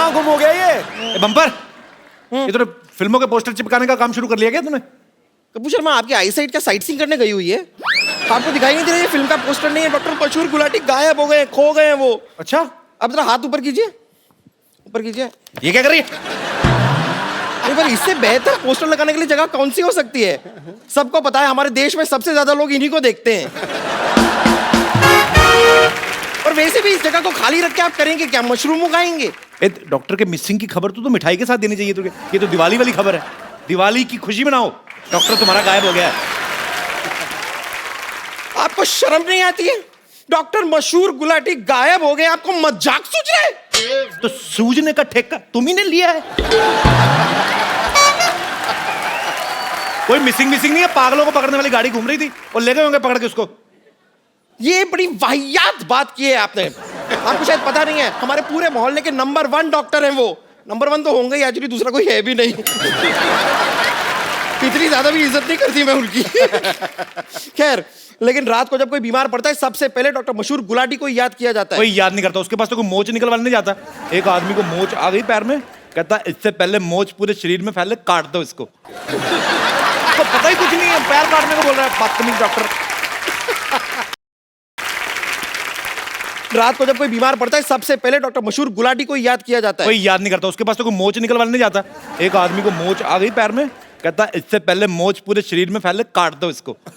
कहाँ गुम हो गया ये बम्पर, ये तो फिल्मों के पोस्टर चिपकाने का काम शुरू कर लिया क्या तूने? कपूर शर्मा आपकी आई साइट क्या साइट सीइंग करने गई हुई है? आपको दिखाई नहीं दे रहा ये फिल्म का पोस्टर नहीं है? डॉक्टर मशहूर गुलाटी गायब हो गए, खो गए हैं वो। अच्छा, अब जरा हाथ ऊपर कीजिए, ऊपर कीजिए। ये क्या कर रही है? अरे पर इससे बेहतर पोस्टर लगाने के लिए जगह कौन सी हो सकती है? सबको पता है हमारे देश में सबसे ज्यादा लोग इन्हीं को देखते हैं। और वैसे भी इस जगह को खाली रख के आप करेंगे क्या? मशरूम उगाएंगे? डॉक्टर के मिसिंग की खबर तो मिठाई के साथ देनी चाहिए तुझे। ये तो दिवाली वाली खबर है, दिवाली की खुशी मनाओ। डॉक्टर तुम्हारा गायब हो गया है। आपको शर्म नहीं आती है? डॉक्टर मशहूर गुलाटी गायब हो गए, आपको मजाक सूझ रहा है? तो सूझने का ठेका तुम ही ने लिया है। कोई मिसिंग नहीं है, पागलों को पकड़ने वाली गाड़ी घूम रही थी और ले गए होंगे पकड़ के उसको। ये बड़ी वाहियात बात की है आपने। आपको शायद पता नहीं है, हमारे पूरे मोहल्ले के नंबर 1 डॉक्टर हैं वो। नंबर 1 तो होंगे ही, एक्चुअली दूसरा कोई है भी नहीं। इतनी ज्यादा भी इज्जत नहीं करती मैं उनकी। खैर, लेकिन रात को जब कोई बीमार पड़ता है सबसे पहले डॉक्टर मशहूर गुलाटी को याद किया जाता है। कोई याद नहीं करता, उसके पास तो कोई मोच निकलवाने नहीं जाता। एक आदमी को मोच आ गई पैर में, कहता इससे पहले मोच पूरे शरीर में फैले, काट दो इसको। तो पता ही कुछ नहीं है, पैर काटने को बोल रहा है बदतमीज डॉक्टर। रात को जब कोई बीमार पड़ता है सबसे पहले डॉक्टर मशहूर गुलाटी को याद किया जाता है। कोई याद नहीं करता, उसके पास तो कोई मोच निकलवाने नहीं जाता। एक आदमी को मोच आ गई पैर में, कहता इससे पहले मोच पूरे शरीर में फैले, काट दो इसको। तो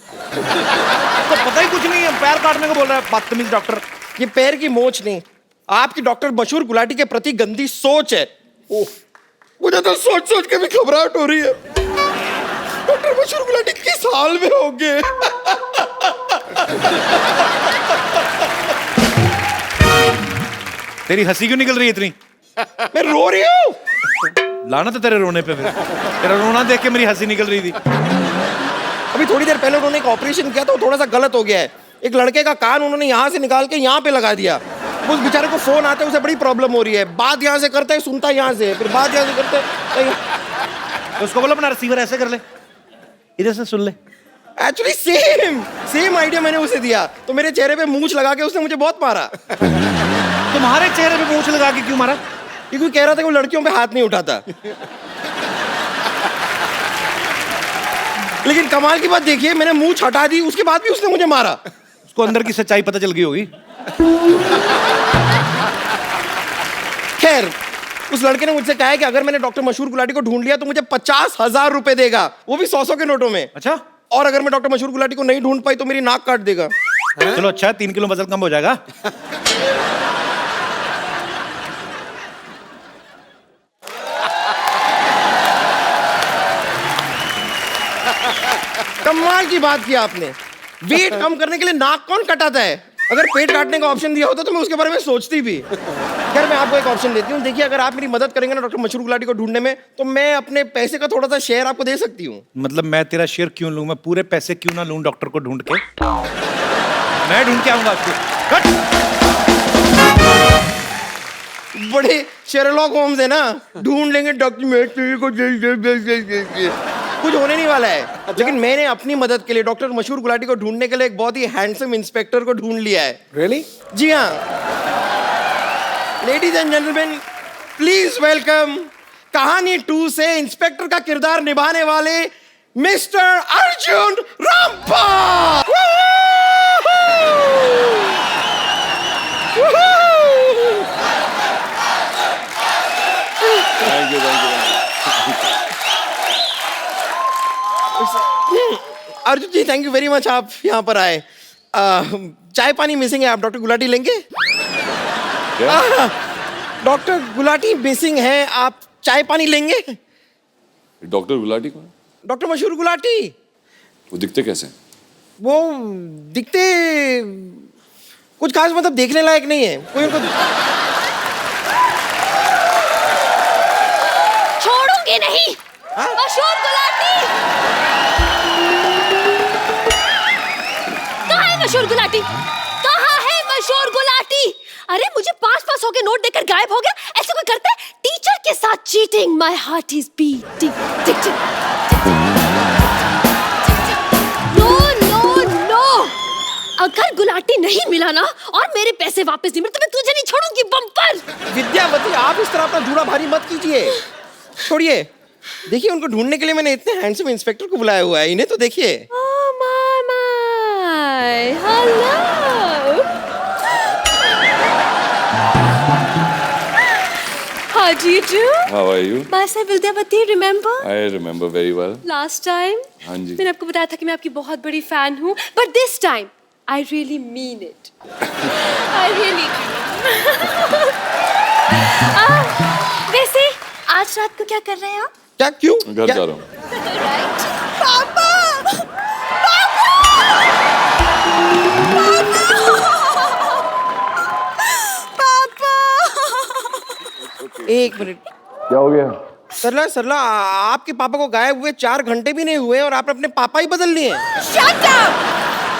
पता ही कुछ नहीं है, पैर काटने को बोल रहा है बदतमीज डॉक्टर। ये पैर की मोच नहीं, आपकी डॉक्टर मशहूर गुलाटी के प्रति गंदी सोच है। ओह, मुझे तो सोच के भी घबराहट हो रही है। डॉक्टर मशहूर गुलाटी किस हाल में होंगे? तेरी हंसी क्यों निकल रही है इतनी? मैं रो रही हूँ। लाना तो तेरे रोने पे, फिर तेरा रोना देख के मेरी हंसी निकल रही थी। अभी थोड़ी देर पहले उन्होंने एक ऑपरेशन किया था, वो थोड़ा सा गलत हो गया है। एक लड़के का कान उन्होंने यहाँ से निकाल के यहाँ पे लगा दिया। उस बेचारे को फोन आता है, उसे बड़ी प्रॉब्लम हो रही है। बात यहाँ से करता है, सुनता है यहाँ से, फिर बात यहाँ से करता है। तो उसको बोलो अपना रिसीवर ऐसे कर ले, इधर से सुन ले। एक्चुअली सेम आइडिया मैंने उसे दिया, तो मेरे चेहरे पे मूंछ लगा के उसने मुझे बहुत मारा। तुम्हारे चेहरे पे मूंछ लगा के क्यों मारा? क्योंकि कह रहा था कि वो लड़कियों पे हाथ नहीं उठाता। लेकिन कमाल की बात देखिए, मैंने मूंछ हटा दी, उसके बाद भी उसने मुझे मारा। उसको अंदर की सच्चाई पता चल गई होगी। खैर, उस लड़के ने मुझसे कहा है कि अगर मैंने डॉक्टर मशहूर गुलाटी को ढूंढ लिया तो मुझे 50,000 रुपए देगा, वो भी 100 के नोटों में। अच्छा, और अगर मैं डॉक्टर मशहूर गुलाटी को नहीं ढूंढ पाई तो मेरी नाक काट देगा। चलो अच्छा है, 3 किलो वजन कम हो जाएगा। कमाल की बात की आपने। वेट कम करने के लिए नाक कौन कटाता है? अगर पेट काटने का ऑप्शन दिया होता तो मैं उसके बारे में सोचती भी। खैर, मैं आपको एक ऑप्शन देती हूँ। देखिए, अगर आप मेरी मदद करेंगे ना डॉक्टर मशहूर गुलाटी को ढूंढने में, तो मैं अपने पैसे का थोड़ा सा शेयर आपको दे सकती हूँ। मतलब मैं तेरा शेयर क्यों लूं? मैं पूरे पैसे क्यों ना लूं डॉक्टर को ढूंढ के? मैं ढूंढ के आऊंगा आपको। बड़े शेरलॉक होम्स है ना, ढूंढ लेंगे डॉक्टर को। कुछ होने नहीं वाला है। लेकिन मैंने अपनी मदद के लिए डॉक्टर मशहूर गुलाटी को ढूंढने के लिए एक बहुत ही हैंडसम इंस्पेक्टर को ढूंढ लिया है। रियली? जी हाँ। Ladies and gentleman, please welcome कहानी 2 से इंस्पेक्टर का किरदार निभाने वाले mister Arjun Rampal. Thank you. Arjun ji, thank you very much, आप यहाँ पर आए। चाय पानी मिसिंग है, आप डॉक्टर गुलाटी लेंगे? डॉक्टर गुलाटी मिसिंग है, आप चाय पानी लेंगे? डॉक्टर गुलाटी कौन? डॉक्टर मशहूर गुलाटी। वो दिखते कैसे? वो दिखते कुछ खास, मतलब देखने लायक नहीं है कोई उनको। छोड़ूंगी नहीं। मशहूर गुलाटी कहाँ है? मशहूर गुलाटी कहाँ है? मशहूर गुलाटी, अरे मुझे 5 होके नोट देकर गायब हो गया, ऐसे कोई करता है? टीचर के साथ cheating, my heart is beating. No, अगर गुलाटी नहीं मिला ना और मेरे पैसे वापस नहीं मिले तो मैं तुझे नहीं छोड़ूंगी बम्पर। विद्यावती आप इस तरह अपना जूड़ा भारी मत कीजिए। छोड़िए, देखिए उनको ढूंढने के लिए मैंने इतने हैंडसम इंस्पेक्टर को बुलाया हुआ है, इन्हें तो देखिए। Oh my, hello. How do you do? How are you? Myself Vidyavati, remember? I remember very well. Last time? हाँ जी। मैंने आपको बताया था कि मैं आपकी बहुत बड़ी फैन हूँ, but this time I really mean it. I really do. वैसे आज रात को क्या कर रहे हैं आप? क्या, क्यों? घर क्या? जा रहा हूँ। Right? पापा! एक मिनट। क्या हो गया? सरला सरला, आपके पापा को गायब हुए 4 घंटे भी नहीं हुए और आपने अपने पापा ही बदल लिए। Shut up!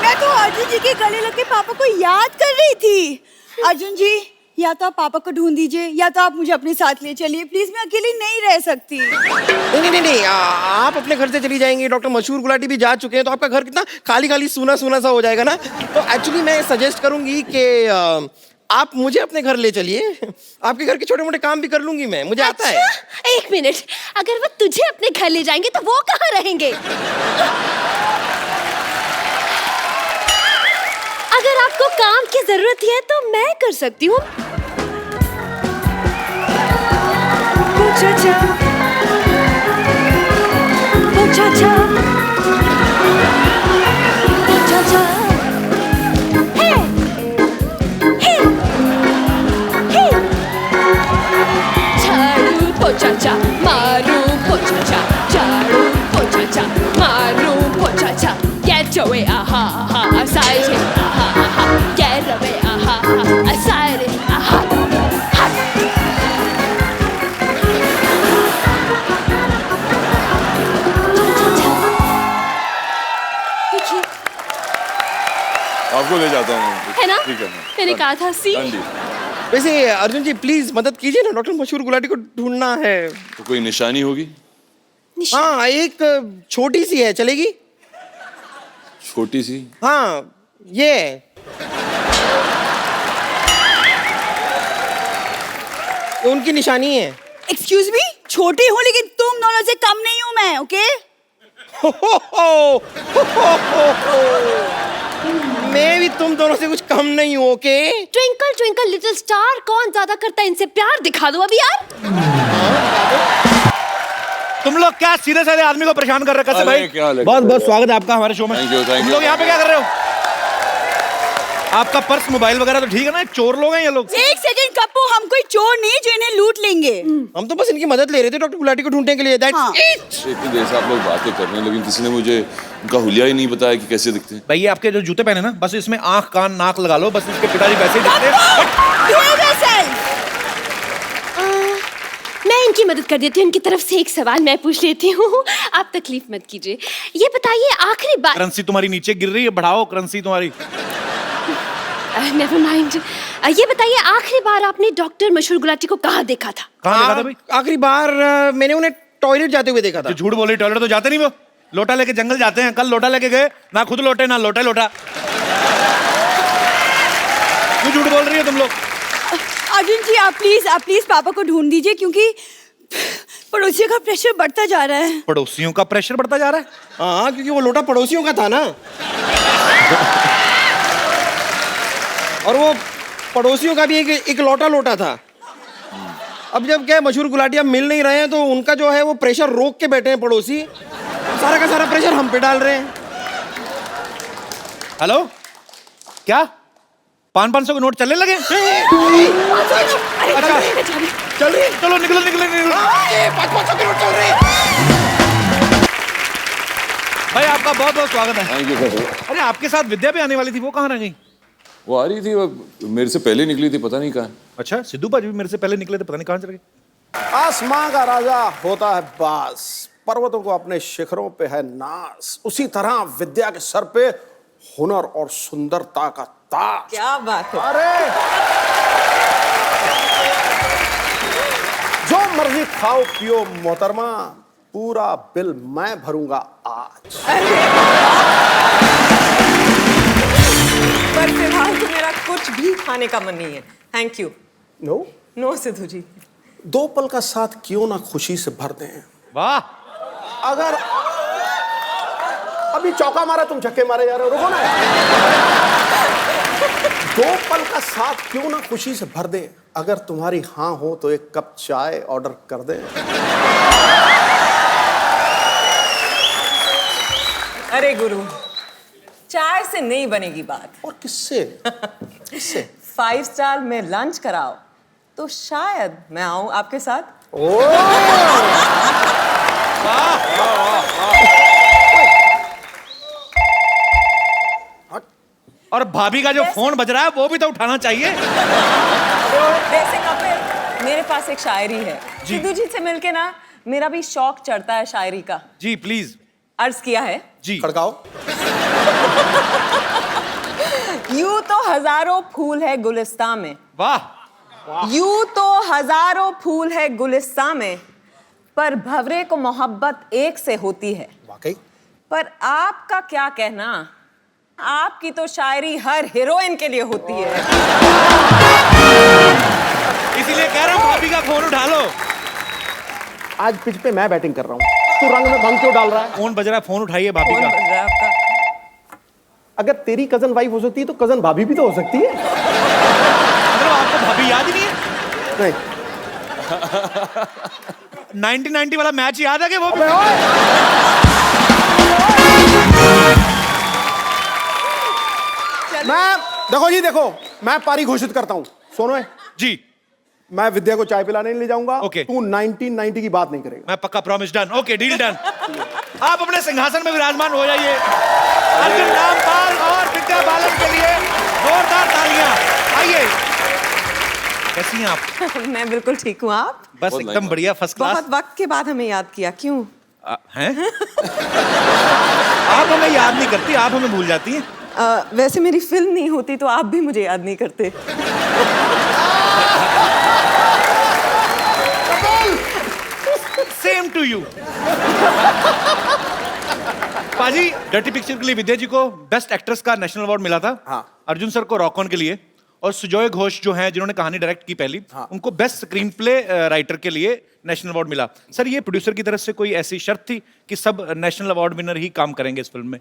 मैं तो अर्जुन जी के गले लग के पापा को याद कर रही थी। अर्जुन जी, या तो आप पापा को ढूंढ दीजिए या तो आप मुझे अपने साथ ले चलिए, प्लीज, मैं अकेली नहीं रह सकती। नहीं, आप अपने घर से चली जाएंगी, डॉक्टर मशहूर गुलाटी भी जा चुके हैं, तो आपका घर कितना खाली खाली सूना सूना सा हो जाएगा ना। तो एक्चुअली मैं सजेस्ट करूंगी कि आप मुझे अपने घर ले चलिए, आपके घर के छोटे मोटे काम भी कर लूंगी मैं, मुझे आता है। एक मिनट, अगर वो तुझे अपने घर ले जाएंगे तो वो कहाँ रहेंगे? अगर आपको काम की जरूरत है तो मैं कर सकती हूँ। पोछा, पोछा, पोछा, हे, हे, हे, झाड़ू पोछा, मारू पोछा, झाड़ू पोछा, मारू पोछा, get away, aha, aha, side it, aha, aha, get away, aha, aha, side it, aha, देखिए, आपको ले जाता हूँ। है ना? ठीक है। मैंने कहा था सी। हाँ जी। वैसे अर्जुन जी प्लीज मदद कीजिए ना, डॉक्टर मशहूर गुलाटी को ढूंढना है। तो कोई निशानी होगी? हाँ, एक छोटी सी है, चलेगी? छोटी सी? हाँ, ये उनकी निशानी है। एक्सक्यूज मी, छोटी हूँ लेकिन तुम दोनों से कम नहीं हूँ मैं, ओके? मैं भी तुम दोनों से कुछ कम नहीं हूँ, okay? Twinkle twinkle little star कौन ज्यादा करता है इनसे प्यार, दिखा दो अभी यार। तुम लोग क्या सीधे साधे आदमी को परेशान कर रहे हो? कैसे अरे, भाई? क्या हाल है? बहुत बहुत स्वागत है आपका हमारे शो में। Thank you, thank तुम you. लोग यहाँ पे क्या कर रहे हो? आपका पर्स मोबाइल वगैरह तो ठीक है ना? चोर लोग हैं ये लोग। एक सेकंड कप्पू, हम कोई चोर नहीं जो इन्हें लूट लेंगे। हम तो बस इनकी मदद ले रहे थे डॉक्टर गुलाटी को ढूंढने के लिए। That's हाँ। it. इतनी देर से आप लोग बातें कर रहे हैं, लेकिन किसी ने मुझे उनका हुलिया ही नहीं बताया कि कैसे दिखते हैं। भाई ये आपके जो जूते पहने ना, बस इसमें आंख कान नाक लगा लो, बस इसके पिताजी वैसे ही दिखते हैं। Behave yourself. मैं इनकी मदद कर देती हूँ। इनकी तरफ से एक सवाल मैं पूछ लेती हूँ, आप तकलीफ मत कीजिए। ये बताइए आखिरी बार। करेंसी तुम्हारी नीचे गिर रही है, बढ़ाओ करेंसी तुम्हारी। Never mind. ये बताइए आखिरी बार आपने डॉक्टर मशहूर गुलाटी को कहाँ देखा था? कहाँ देखा था भाई? आखिरी बार मैंने उन्हें टॉयलेट जाते हुए देखा था। जो झूठ बोली, टॉयलेट तो जाते नहीं वो, लोटा लेके जंगल जाते हैं। कल लोटा लेके गए, ना खुद लोटे ना लोटा लोटा। क्यों झूठ बोल रही हो तुम लोग? अर्जुन जी, आप प्लीज पापा को ढूंढ दीजिए क्योंकि पड़ोसियों का प्रेशर बढ़ता जा रहा है। पड़ोसियों का प्रेशर बढ़ता जा रहा है? हाँ, क्योंकि वो लोटा पड़ोसियों का था ना। और वो पड़ोसियों का भी एक लोटा था। अब जब क्या मशहूर गुलाटियां मिल नहीं रहे हैं तो उनका जो है वो प्रेशर रोक के बैठे हैं पड़ोसी, सारा का सारा प्रेशर हम पे डाल रहे हैं। हेलो, क्या 500 के नोट चलने लगे? अच्छा चल रही चलो निकलो निकलो निकलो। 500 के नोट चल रहे हैं। भाई आपका बहुत बहुत स्वागत है। Thank you sir. अरे आपके साथ विद्या भी आने वाली थी, वो कहाँ रह गई? वो आ रही थी, वो मेरे से पहले निकली थी, पता नहीं कहाँ। अच्छा, सिद्धू भाजी भी मेरे से पहले निकले थे, पता नहीं कहाँ चले गए। आसमां का राजा होता है बास, पर्वतों को अपने शिखरों पे है नास, उसी तरह विद्या के सर पे हुनर और सुंदरता का ताज। क्या बात है। अरे जो मर्जी खाओ पियो मोहतरमा, पूरा बिल मैं भरूंगा आज। पर फिलहाल तो मेरा कुछ भी खाने का मन नहीं है, thank you. No, no Sidhu ji. दो पल का साथ क्यों ना खुशी से भर दें। वाह, अगर अभी चौका मारा, तुम छक्के मारे जा रहे हो, रुको ना। दो पल का साथ क्यों ना खुशी से भर दे। अगर तुम्हारी हाँ हो तो एक कप चाय ऑर्डर कर दे। अरे गुरु, चाय से नहीं बनेगी बात। और किससे? किससे? 5 स्टार में लंच कराओ तो शायद मैं आऊं आपके साथ। और भाभी का जो फोन बज रहा है वो भी तो उठाना चाहिए। वैसे कपिल, मेरे पास एक शायरी है। जी। सिद्धू जी से मिलके ना मेरा भी शौक चढ़ता है शायरी का। जी प्लीज। अर्ज किया है जी। खड़काओ। यूं तो हजारों फूल है गुलिस्तां में। वाह। यूं तो हजारों फूल है गुलिस्तां में, पर भंवरे को मोहब्बत एक से होती है। वाकई। पर आपका क्या कहना, आपकी तो शायरी हर हीरोइन के लिए होती है। इसीलिए कह रहा हूँ भाभी का फोन उठा लो। आज पिच पे मैं बैटिंग कर रहा हूँ, तू रंग में भंग क्यों डाल रहा है? फोन बज रहा है, फोन उठाइए भाभी कौन का। बज रहा है आपका? अगर तेरी कजन वाइफ हो सकती है तो कजन भाभी भी तो हो सकती है। मतलब आपको भाभी याद ही नहीं है? नहीं। 1990 वाला मैच याद है कि वो? मैं देखो जी, देखो मैं पारी घोषित करता हूँ। सुनो है जी। मैं विद्या को चाय पिलाने नहीं ले जाऊंगा। ओके। तू 1990 की बात नहीं करेगा। मैं पक्का promise. Done. Okay, deal done. आप अपने सिंहासन में विराजमान हो जाइए। अर्जुन रामपाल और विद्या बालन के लिए जोरदार तालियां। आइए। कैसी हैं आप? मैं बिल्कुल ठीक हूँ। आप? बस बहुत एकदम लाइक बढ़िया, फर्स्ट क्लास। बहुत वक्त के बाद हमें याद किया, क्यों? हैं? आप हमें याद नहीं करती, आप हमें भूल जाती हैं। वैसे मेरी फिल्म नहीं होती तो आप भी मुझे याद नहीं करते। Same to you. पाजी, डर्टी पिक्चर के लिए विद्या जी को बेस्ट एक्ट्रेस का नेशनल अवार्ड मिला था। हाँ। अर्जुन सर को रॉक ऑन के लिए, और सुजॉय घोष जो हैं जिन्होंने कहानी डायरेक्ट की पहली, हाँ। उनको बेस्ट स्क्रीन प्ले राइटर के लिए नेशनल अवार्ड मिला। सर, ये प्रोड्यूसर की तरफ से कोई ऐसी शर्त थी कि सब नेशनल अवार्ड विनर ही काम करेंगे इस फिल्म में?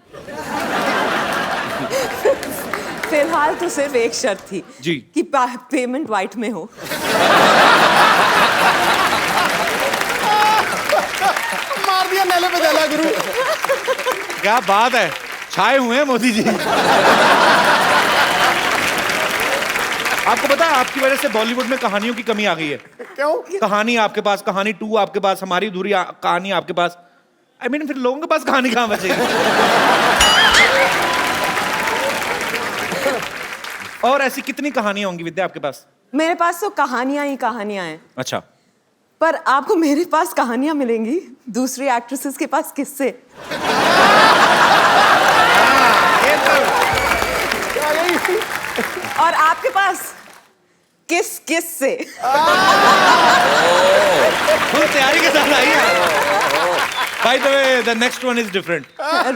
फिलहाल तो सिर्फ एक शर्त थी जी। कि पेमेंट व्हाइट में हो। मार दिया नेले पे देला गुरु। क्या बात है, छाए हुए हैं मोदी जी। आपको पता है आपकी वजह से बॉलीवुड में कहानियों की कमी आ गई है। क्यों? कहानी आपके पास, कहानी 2 आपके पास, हमारी अधूरी कहानी आपके पास। I mean, फिर लोगों के पास कहानी कहाँ बचेगी? और ऐसी कितनी कहानियां होंगी विद्या आपके पास? मेरे पास तो कहानियां ही कहानियां हैं, अच्छा। पर आपको मेरे पास कहानियां मिलेंगी, दूसरी एक्ट्रेसेस के पास किससे? और आपके पास किस किस से? फुल तैयारी के साथ आई है। By the way, the next one is different.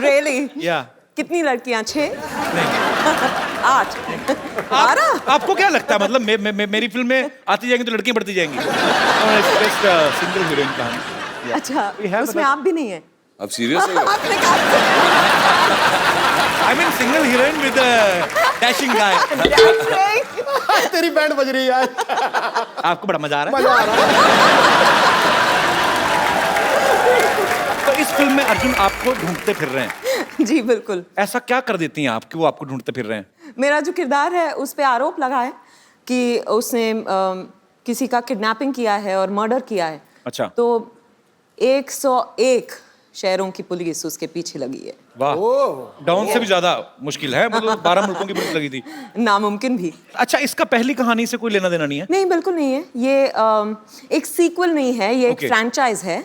Really? Yeah. कितनी लड़कियां? 6? नहीं। 8? 12? आपको क्या लगता है, मतलब मेरी फिल्म में आती जाएंगी तो लड़कियां बढ़ती जाएंगी? सिंगल हीरोइन कहानी। अच्छा, उसमें आप भी नहीं है? आप सीरियस है? आपने कहा I mean single heroine with a dashing guy. तेरी बैंड बज रही है। आपको बड़ा मजा आ रहा है? मजा आ रहा है। तो इस फिल्म में अर्जुन आपको ढूंढते फिर रहे हैं। जी बिल्कुल। ऐसा क्या कर देती हैं आप कि वो आपको ढूंढते फिर रहे हैं? मेरा जो किरदार है उस पे आरोप लगा है कि उसने किसी का किडनैपिंग किया है और मर्डर किया है। अच्छा। तो 101 शहरों की पुलिस उसके पीछे लगी है। वाह, डाउन से भी ज्यादा मुश्किल है, मतलब 12 मुल्कों की पुलिस लगी थी। नामुमकिन भी। अच्छा, इसका पहली कहानी से कोई लेना देना नहीं है? नहीं, बिल्कुल नहीं है। ये एक सीक्वल नहीं है, ये एक Okay. फ्रैंचाइज है।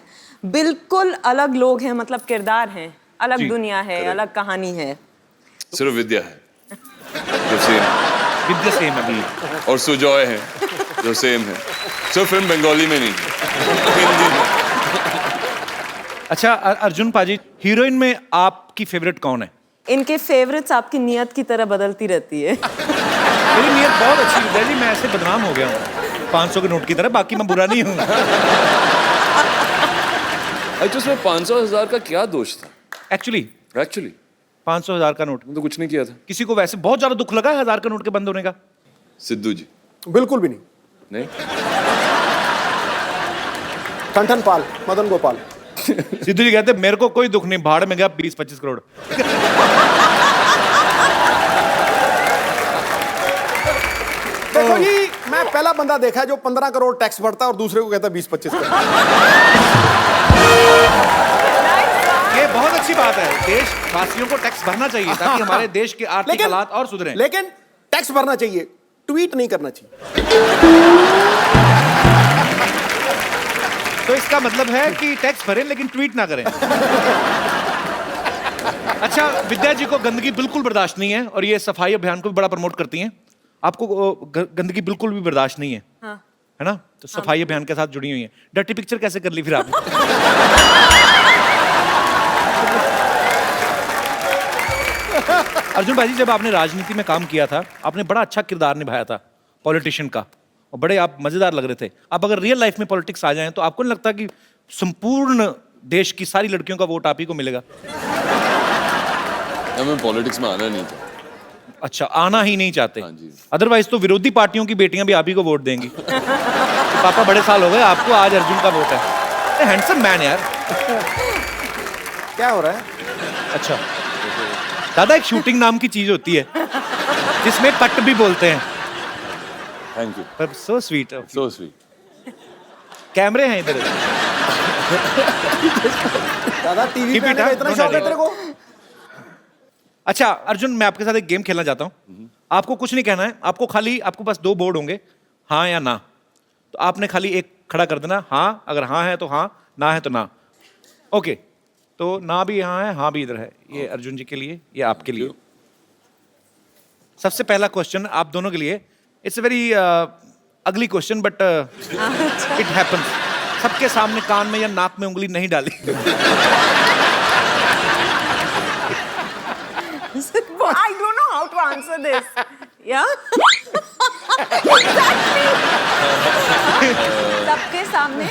बिल्कुल अलग लोग हैं, मतलब किरदार हैं, अलग जी, दुनिया है, अलग कहानी है। सिर्फ विद्या है जो सेम, विद्या सेम अभी। और सुजॉय है जो सेम है। सिर्फ फिल्म बंगाली में नहीं, हिंदी में। अच्छा अर्जुन पाजी, हीरोइन में आपकी फेवरेट कौन है? इनके फेवरेट्स आपकी नियत की तरह बदलती रहती है। मेरी नियत बहुत अच्छी है जी, मैं ऐसे बदनाम हो गया हूँ। 500 के नोट की तरह, बाकी मैं बुरा नहीं हूँ। अच्छा उसमें 500,000 का क्या दोष था एक्चुअली एक्चुअली? 500,000 का नोट तो कुछ नहीं किया था। किसी को वैसे बहुत ज्यादा दुख लगा है 1000 का नोट के बंद होने का? सिद्धू जी बिल्कुल भी नहीं। नहीं। ठन पाल, मदन गोपाल। सिद्धू जी कहते मेरे को कोई दुख नहीं, भाड़ में गया 20-25 करोड़। देखो जी, मैं पहला बंदा देखा है जो 15 करोड़ टैक्स भरता है और दूसरे को कहता है 20-25 करोड़। ये बहुत अच्छी बात है, देशवासियों को टैक्स भरना चाहिए ताकि हमारे देश के आर्थिक हालात और सुधरें। लेकिन टैक्स भरना चाहिए, ट्वीट नहीं करना चाहिए। तो इसका मतलब है कि टैक्स भरें लेकिन ट्वीट ना करें। अच्छा, विद्या जी को गंदगी बिल्कुल बर्दाश्त नहीं है और ये सफाई अभियान को भी बड़ा प्रमोट करती हैं। आपको गंदगी बिल्कुल भी बर्दाश्त नहीं है, हाँ। है ना? तो सफाई अभियान के साथ जुड़ी हुई है। डर्टी पिक्चर कैसे कर ली फिर आपने? अर्जुन भाई जी, जब आपने राजनीति में काम किया था, आपने बड़ा अच्छा किरदार निभाया था पॉलिटिशियन का, और बड़े आप मजेदार लग रहे थे। आप अगर रियल लाइफ में पॉलिटिक्स आ जाएं तो आपको नहीं लगता कि संपूर्ण देश की सारी लड़कियों का वोट आप ही को मिलेगा? हमें पॉलिटिक्स में आना नहीं था। अच्छा, आना ही नहीं चाहते? हाँ जी। अदरवाइज तो विरोधी पार्टियों की बेटियां भी आप ही को वोट देंगी। पापा बड़े साल हो गए आपको, आज अर्जुन का वोट है। हैंडसम मैन यार। क्या हो रहा है? अच्छा दादा, एक शूटिंग नाम की चीज होती है जिसमें कट भी बोलते हैं। Thank you. पर सो स्वीट। So sweet. कैमरे हैं इधर। दादा टीवी Keep पे it, आने का हाँ? इतना Don't शौक है worry. तेरे को? अच्छा अर्जुन, मैं आपके साथ एक गेम खेलना चाहता हूँ। आपको कुछ नहीं कहना है, आपको पास 2 बोर्ड होंगे, हाँ या ना। तो आपने खाली एक खड़ा कर देना, हाँ अगर हाँ है तो हाँ, ना है तो ना। ओके, तो ना भी यहाँ है, हाँ भी इधर है। ये अर्जुन जी के लिए, ये आपके लिए। सबसे पहला क्वेश्चन आप दोनों के लिए। It's a very ugly question but it happens. सबके सामने कान में या नाक में उंगली नहीं डाली। I don't know how to answer this. Yeah? सबके सामने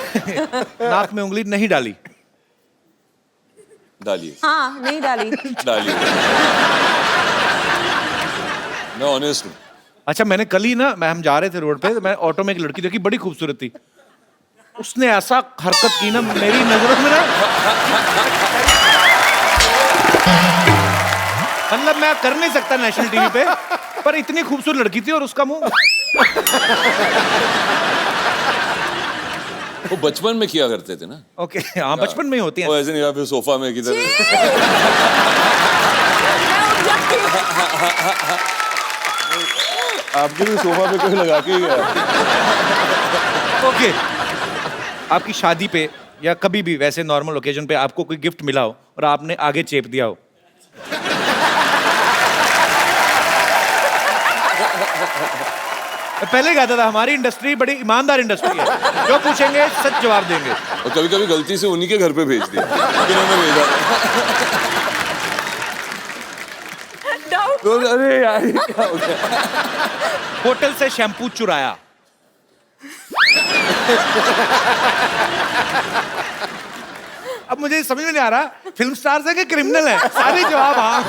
नाक में उंगली नहीं डाली। डालिए। हाँ, नहीं डाली। डालिए। मैं ऑनेस्ट हूँ। अच्छा, मैंने कल ही ना, हम जा रहे थे रोड पे, तो मैं ऑटो में एक लड़की देखी, बड़ी खूबसूरत थी। उसने ऐसा हरकत की ना मेरी नजरों में ना, मतलब मैं कर नहीं सकता नेशनल टीवी पे, पर इतनी खूबसूरत लड़की थी और उसका मुंह। वो बचपन में किया करते थे ना। ओके, हाँ बचपन में ही होती वो है। ऐसे नहीं, या फिर सोफा में किधर। आपके भी सोफा पे कोई लगा के ही गया। ओके, आपकी शादी पे या कभी भी वैसे नॉर्मल ओकेजन पे आपको कोई गिफ्ट मिला हो और आपने आगे चेप दिया हो। पहले ही कहता था हमारी इंडस्ट्री बड़ी ईमानदार इंडस्ट्री है, जो पूछेंगे सच जवाब देंगे। और कभी कभी गलती से उन्हीं के घर पे भेज दिया, उन्होंने भेजा। तो अरे यार ये क्या हो गया? होटल से शैम्पू चुराया। अब मुझे समझ में नहीं आ रहा फिल्म स्टार्स है कि क्रिमिनल है। सारे जवाब हाँ।